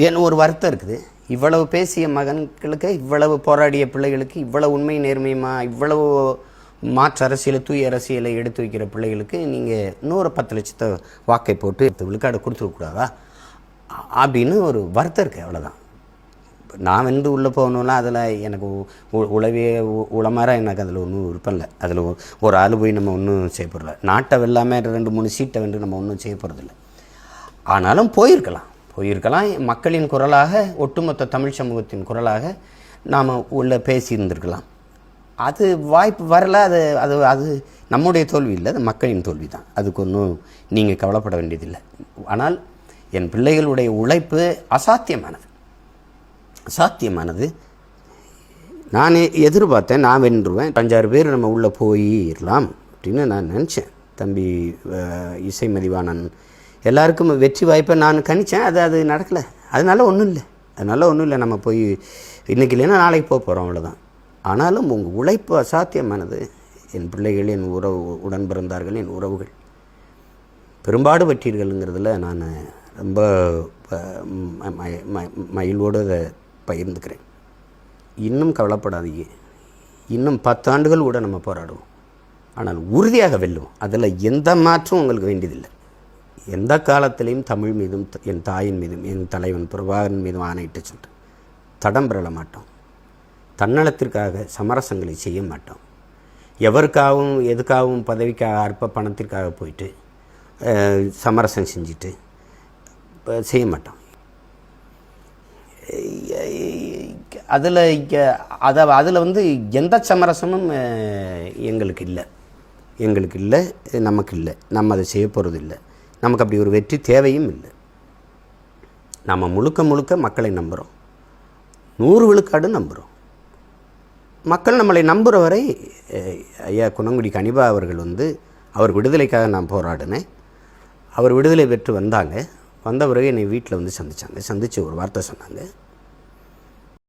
ஏன்னு ஒரு வருத்தம் இருக்குது. இவ்வளவு பேசிய மகன்களுக்கு, இவ்வளவு போராடிய பிள்ளைகளுக்கு, இவ்வளவு உண்மை நேர்மையுமா, இவ்வளவு மாற்று அரசியலை, தூய அரசியலை எடுத்து வைக்கிற பிள்ளைகளுக்கு நீங்கள் இன்னொரு 10 லட்சத்தை வாக்கை போட்டு விழுக்காடு கொடுத்துருக்கூடாதா அப்படின்னு ஒரு வருத்தம் இருக்குது. அவ்வளோதான். நான் வந்து உள்ளே போகணுன்னா அதில் எனக்கு உளவே உளமாற எனக்கு அதில் ஒன்றும் விருப்பம் இல்லை. அதில் ஒரு ஆள் போய் நம்ம ஒன்றும் செய்ய போகிறதில்ல. நாட்டை வெல்லாமல் 2-3 சீட்டை வந்து நம்ம ஒன்றும் செய்ய போகிறதில்ல. ஆனாலும் போயிருக்கலாம். மக்களின் குரலாக, ஒட்டுமொத்த தமிழ் சமூகத்தின் குரலாக நாம் உள்ள பேசியிருந்திருக்கலாம். அது வாய்ப்பு வரல. அது நம்முடைய தோல்வி இல்லை, அது மக்களின் தோல்வி தான். அதுக்கு ஒன்றும் நீங்கள் கவலைப்பட வேண்டியதில்லை. ஆனால் என் பிள்ளைகளுடைய உழைப்பு அசாத்தியமானது. நான் எதிர்பார்த்தேன் நான் வென்றுவேன், 5-6 பேர் நம்ம உள்ளே போயிடலாம் அப்படின்னு நான் நினச்சேன். தம்பி இசை மதிவாணன் எல்லாருக்கும் வெற்றி வாய்ப்பை நான் கணித்தேன். அது நடக்கலை. அதனால ஒன்றும் இல்லை. நம்ம போய் இன்றைக்கி இல்லைன்னா நாளைக்கு போகிறோம், அவ்வளோதான். ஆனாலும் உங்கள் உழைப்பு அசாத்தியமானது. என் பிள்ளைகள், என் உடன் பிறந்தார்கள், என் உறவுகள் பெரும்பாடு பற்றீர்கள்ங்கிறதுல நான் ரொம்ப மகிழ்வோடு அதை பகிர்ந்துக்கிறேன். இன்னும் கவலைப்படாதீங்க. இன்னும் 10 ஆண்டுகள் கூட நம்ம போராடுவோம். ஆனால் உறுதியாக வெல்லுவோம். அதில் எந்த மாற்றம் உங்களுக்கு வேண்டியதில்லை. எந்த காலத்திலையும் தமிழ் மீதும், என் தாயின் மீதும், என் தலைவன் பிரபாகரன் மீதும் ஆணையிட்டு சொல்கிறேன், தடம் பெறல மாட்டோம். தன்னலத்திற்காக சமரசங்களை செய்ய மாட்டோம். எவருக்காகவும் எதுக்காகவும் பதவிக்காக, அற்ப பணத்திற்காக போயிட்டு சமரசம் செஞ்சுட்டு செய்ய மாட்டோம். அதில் வந்து எந்த சமரசமும் எங்களுக்கு இல்லை, நமக்கு இல்லை. நம்ம அதை செய்ய போகிறது இல்லை. நமக்கு அப்படி ஒரு வெற்றி தேவையும் இல்லை. நம்ம முழுக்க மக்களை நம்புகிறோம். 100 விழுக்காடு நம்புகிறோம். மக்கள் நம்மளை நம்புகிற வரை ஐயா குணங்குடி கனிபா அவர்கள் வந்து அவர் விடுதலைக்காக நான் போராடினேன். அவர் விடுதலை பெற்று வந்த பிறகு என்னை வீட்டில் வந்து சந்தித்து ஒரு வார்த்தை சொன்னாங்க.